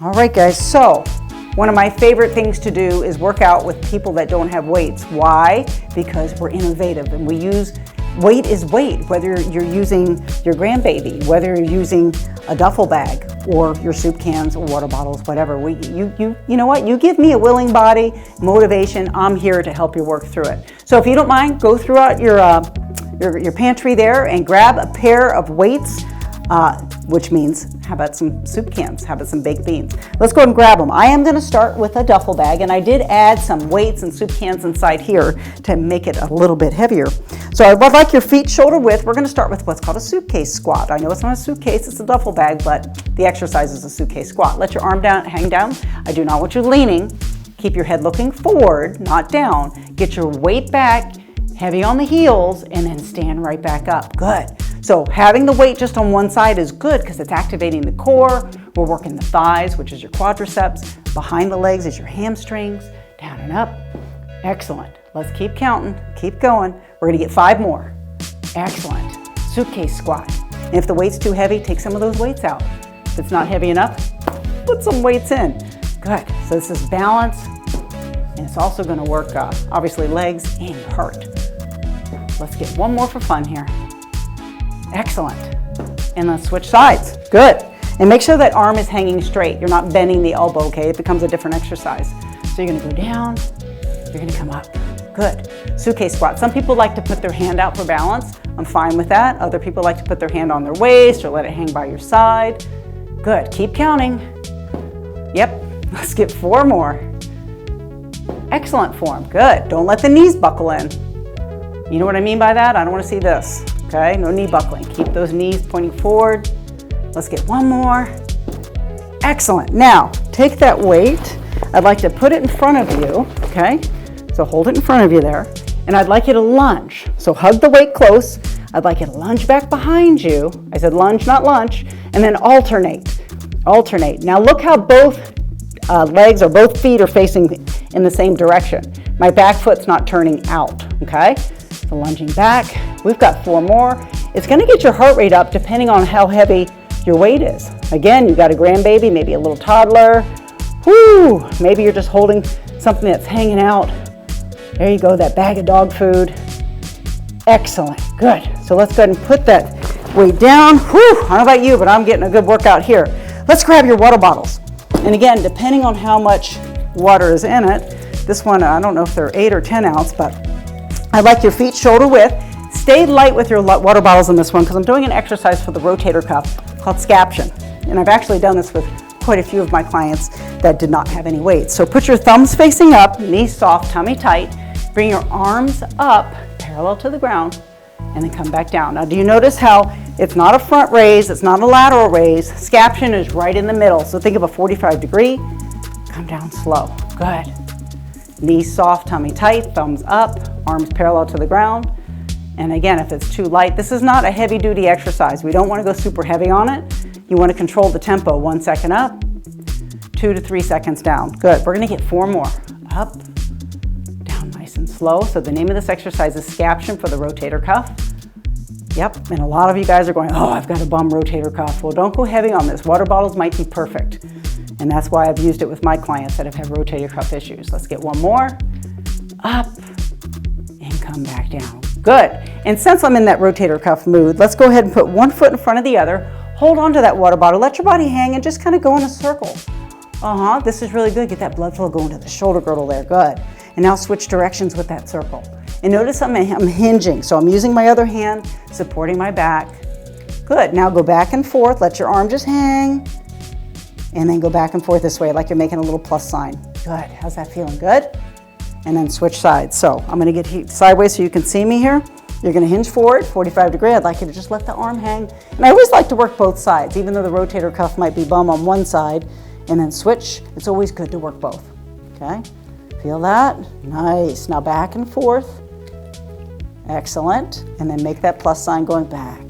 All right, guys, so one of my favorite things to do is work out with people that don't have weights. Why? Because we're innovative and we use, weight is weight, whether you're using your grandbaby, whether you're using a duffel bag or your soup cans or water bottles, whatever. You know what? You give me a willing body, motivation, I'm here to help you work through it. So if you don't mind, go throughout your pantry there and grab a pair of weights, which means, how about some soup cans? How about some baked beans? Let's go and grab them. I am going to start with a duffel bag, and I did add some weights and soup cans inside here to make it a little bit heavier. So I would like your feet shoulder width. We're going to start with what's called a suitcase squat. I know it's not a suitcase, it's a duffel bag, but the exercise is a suitcase squat. Let your arm hang down. I do not want you leaning. Keep your head looking forward, not down. Get your weight back, heavy on the heels, and then stand right back up. Good. So having the weight just on one side is good because it's activating the core. We're working the thighs, which is your quadriceps. Behind the legs is your hamstrings. Down and up. Excellent. Let's keep counting. Keep going. We're going to get 5 more. Excellent. Suitcase squat. And if the weight's too heavy, take some of those weights out. If it's not heavy enough, put some weights in. Good. So this is balance. And it's also going to work, obviously, legs and your heart. Let's get one more for fun here. Excellent. And let's switch sides. Good. And make sure that arm is hanging straight. You're not bending the elbow, okay? It becomes a different exercise. So you're going to go down. You're going to come up. Good. Suitcase squat. Some people like to put their hand out for balance. I'm fine with that. Other people like to put their hand on their waist or let it hang by your side. Good. Keep counting. Yep. Let's get 4 more. Excellent form. Good. Don't let the knees buckle in. You know what I mean by that? I don't want to see this. Okay, no knee buckling. Keep those knees pointing forward. Let's get 1 more. Excellent. Now, take that weight. I'd like to put it in front of you, okay? So hold it in front of you there. And I'd like you to lunge. So hug the weight close. I'd like you to lunge back behind you. I said lunge, not lunch. And then alternate. Alternate. Now look how both legs or both feet are facing in the same direction. My back foot's not turning out, okay? So lunging back. We've got 4 more. It's going to get your heart rate up depending on how heavy your weight is. Again, you got a grandbaby, maybe a little toddler. Whoo! Maybe you're just holding something that's hanging out. There you go, that bag of dog food. Excellent. Good. So let's go ahead and put that weight down. Whew! I don't know about you, but I'm getting a good workout here. Let's grab your water bottles. And again, depending on how much water is in it, this one, I don't know if they're 8 or 10 ounce, but I'd like your feet shoulder width. Stay light with your water bottles in this one because I'm doing an exercise for the rotator cuff called scaption. And I've actually done this with quite a few of my clients that did not have any weight. So put your thumbs facing up, knees soft, tummy tight. Bring your arms up parallel to the ground and then come back down. Now do you notice how it's not a front raise, it's not a lateral raise. Scaption is right in the middle. So think of a 45 degree. Come down slow. Good. Knees soft, tummy tight, thumbs up, arms parallel to the ground. And again, if it's too light, this is not a heavy duty exercise. We don't want to go super heavy on it. You want to control the tempo. 1 second up, 2 to 3 seconds down. Good. We're going to get 4 more. Up, down nice and slow. So the name of this exercise is scaption for the rotator cuff. Yep. And a lot of you guys are going, oh, I've got a bum rotator cuff. Well, don't go heavy on this. Water bottles might be perfect. And that's why I've used it with my clients that have had rotator cuff issues. Let's get 1 more. Up and come back down. Good. And since I'm in that rotator cuff mood, let's go ahead and put 1 foot in front of the other. Hold on to that water bottle. Let your body hang and just kind of go in a circle. This is really good. Get that blood flow going to the shoulder girdle there. Good. And now switch directions with that circle. And notice I'm hinging. So I'm using my other hand, supporting my back. Good. Now go back and forth. Let your arm just hang. And then go back and forth this way like you're making a little plus sign. Good. How's that feeling? Good? And then switch sides. So I'm going to get sideways so you can see me here. You're going to hinge forward, 45 degree. I'd like you to just let the arm hang. And I always like to work both sides, even though the rotator cuff might be bum on one side, and then switch. It's always good to work both. Okay? Feel that? Nice. Now back and forth. Excellent. And then make that plus sign going back.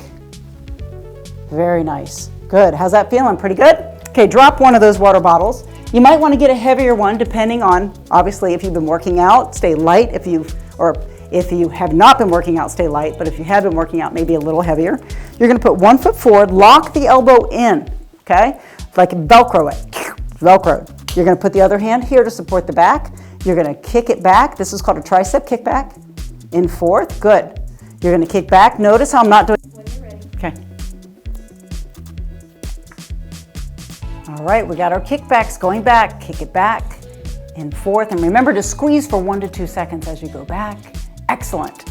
Very nice. Good. How's that feeling? Pretty good? Okay, drop one of those water bottles. You might want to get a heavier one depending on, obviously, if you've been working out, stay light. If you have not been working out, stay light. But if you have been working out, maybe a little heavier. You're going to put 1 foot forward, lock the elbow in, okay? Like Velcro it. Velcroed. You're gonna put the other hand here to support the back. You're gonna kick it back. This is called a tricep kickback. In fourth, good. You're gonna kick back. Notice how I'm not doing. When you're ready. Okay. All right, we got our kickbacks going back. Kick it back. In fourth, and remember to squeeze for 1 to 2 seconds as you go back. Excellent.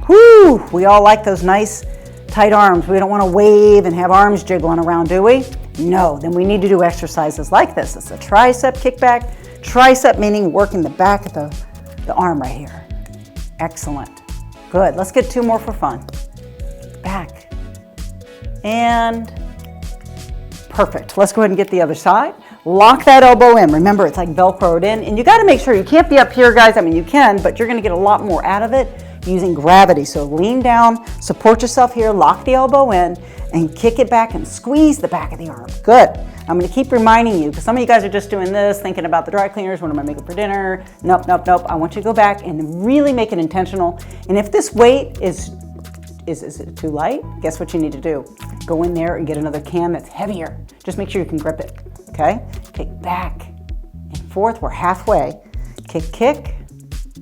Whoo! We all like those nice tight arms. We don't want to wave and have arms jiggling around, do we? No, then we need to do exercises like this. It's a tricep kickback. Tricep meaning working the back of the arm right here. Excellent. Good. Let's get 2 more for fun. Back. And perfect. Let's go ahead and get the other side. Lock that elbow in. Remember, it's like Velcroed in. And you got to make sure you can't be up here, guys. I mean, you can, but you're going to get a lot more out of it using gravity. So lean down, support yourself here, lock the elbow in, and kick it back and squeeze the back of the arm. Good. I'm going to keep reminding you, because some of you guys are just doing this, thinking about the dry cleaners, what am I making for dinner? Nope, nope, nope. I want you to go back and really make it intentional. And if this weight is it too light? Guess what you need to do? Go in there and get another can that's heavier. Just make sure you can grip it, okay? Kick back and forth. We're halfway. Kick, kick.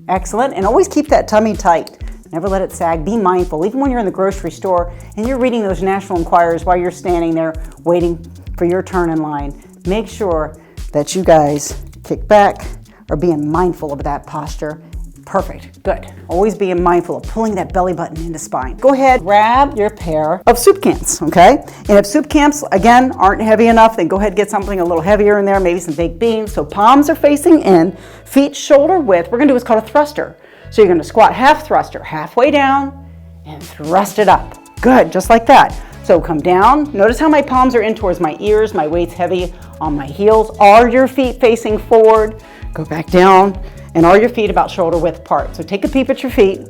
Excellent. And always keep that tummy tight. Never let it sag. Be mindful. Even when you're in the grocery store and you're reading those National Enquirers while you're standing there waiting for your turn in line, make sure that you guys kick back or being mindful of that posture. Perfect. Good. Always being mindful of pulling that belly button into spine. Go ahead, grab your pair of soup cans, okay? And if soup cans, again, aren't heavy enough, then go ahead and get something a little heavier in there, maybe some baked beans. So palms are facing in, feet shoulder width. We're gonna do what's called a thruster. So you're gonna squat half thruster, halfway down, and thrust it up. Good, just like that. So come down. Notice how my palms are in towards my ears, my weight's heavy on my heels. Are your feet facing forward? Go back down. And are your feet about shoulder width apart. So take a peep at your feet,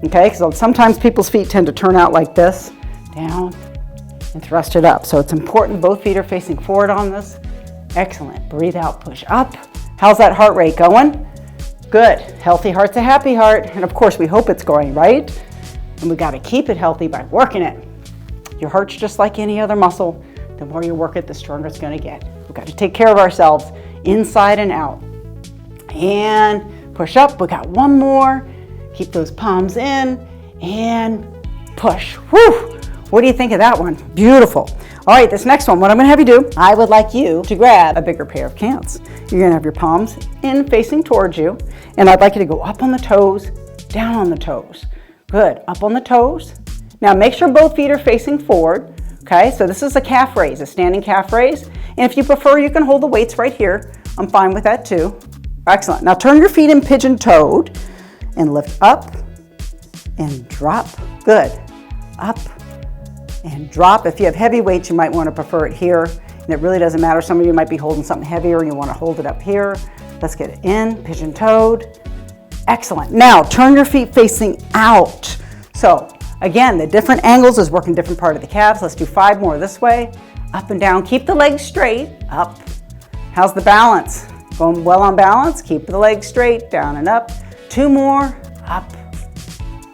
okay? Because sometimes people's feet tend to turn out like this, down, and thrust it up. So it's important both feet are facing forward on this. Excellent. Breathe out, push up. How's that heart rate going? Good. Healthy heart's a happy heart. And of course, we hope it's going, right? And we got to keep it healthy by working it. Your heart's just like any other muscle. The more you work it, the stronger it's going to get. We've got to take care of ourselves inside and out. And push up. We got 1 more. Keep those palms in and push. Whew. What do you think of that one? Beautiful. All right, this next one, what I'm going to have you do, I would like you to grab a bigger pair of cans. You're going to have your palms in facing towards you, and I'd like you to go up on the toes, down on the toes. Good. Up on the toes. Now make sure both feet are facing forward. Okay, so this is a calf raise, a standing calf raise. And if you prefer, you can hold the weights right here. I'm fine with that too. Excellent. Now turn your feet in pigeon-toed and lift up and drop. Good. Up and drop. If you have heavy weights, you might want to prefer it here. And it really doesn't matter. Some of you might be holding something heavier and you want to hold it up here. Let's get it in, pigeon-toed. Excellent. Now turn your feet facing out. So again, the different angles is working different part of the calves. Let's do 5 more this way. Up and down. Keep the legs straight. Up. How's the balance? Going well on balance, keep the legs straight, down and up. 2 more, up.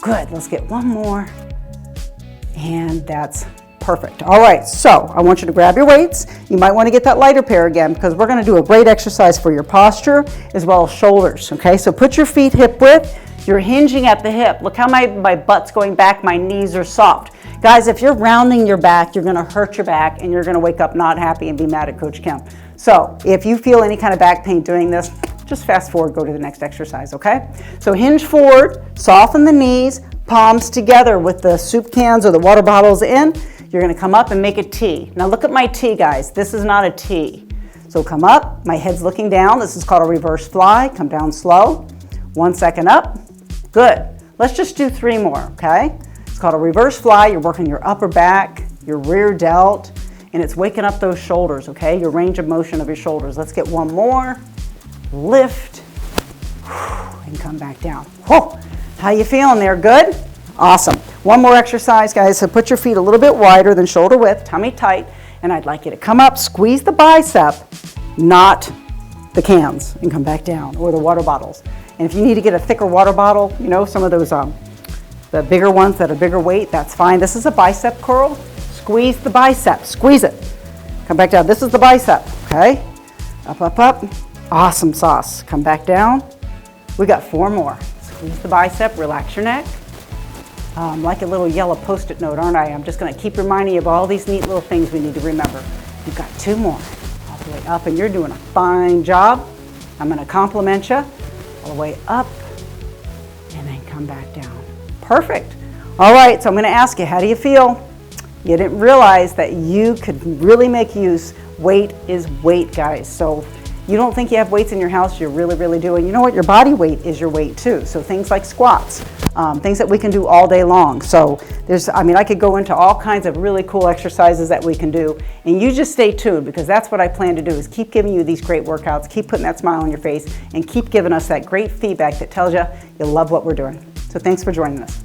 Good, let's get 1 more. And that's perfect. All right, so I want you to grab your weights. You might want to get that lighter pair again because we're going to do a great exercise for your posture as well as shoulders, okay? So put your feet hip width. You're hinging at the hip. Look how my butt's going back, my knees are soft. Guys, if you're rounding your back, you're going to hurt your back and you're going to wake up not happy and be mad at Coach Kim. So if you feel any kind of back pain doing this, just fast forward, go to the next exercise, okay? So hinge forward, soften the knees, palms together with the soup cans or the water bottles in. You're gonna come up and make a T. Now look at my T, guys. This is not a T. So come up, my head's looking down. This is called a reverse fly. Come down slow. 1 second up. Good. Let's just do 3 more, okay? It's called a reverse fly. You're working your upper back, your rear delt, and it's waking up those shoulders, okay? Your range of motion of your shoulders. Let's get 1 more. Lift, and come back down. Whoa. How you feeling there? Good? Awesome. 1 more exercise, guys. So put your feet a little bit wider than shoulder width, tummy tight, and I'd like you to come up, squeeze the bicep, not the cans, and come back down, or the water bottles. And if you need to get a thicker water bottle, you know, some of those, the bigger ones that are bigger weight, that's fine. This is a bicep curl. Squeeze the bicep, squeeze it. Come back down, this is the bicep, okay? Up, up, up. Awesome sauce. Come back down. We got 4 more. Squeeze the bicep, relax your neck. Like a little yellow Post-it note, aren't I? I'm just gonna keep reminding you of all these neat little things we need to remember. You've got 2 more. All the way up, and you're doing a fine job. I'm gonna compliment you. All the way up, and then come back down. Perfect. All right, so I'm gonna ask you, how do you feel? You didn't realize that you could really make use. Weight is weight, guys. So you don't think you have weights in your house, you really, really do. And you know what? Your body weight is your weight too. So things like squats, things that we can do all day long. So I could go into all kinds of really cool exercises that we can do. And you just stay tuned, because that's what I plan to do, is keep giving you these great workouts, keep putting that smile on your face, and keep giving us that great feedback that tells you you love what we're doing. So thanks for joining us.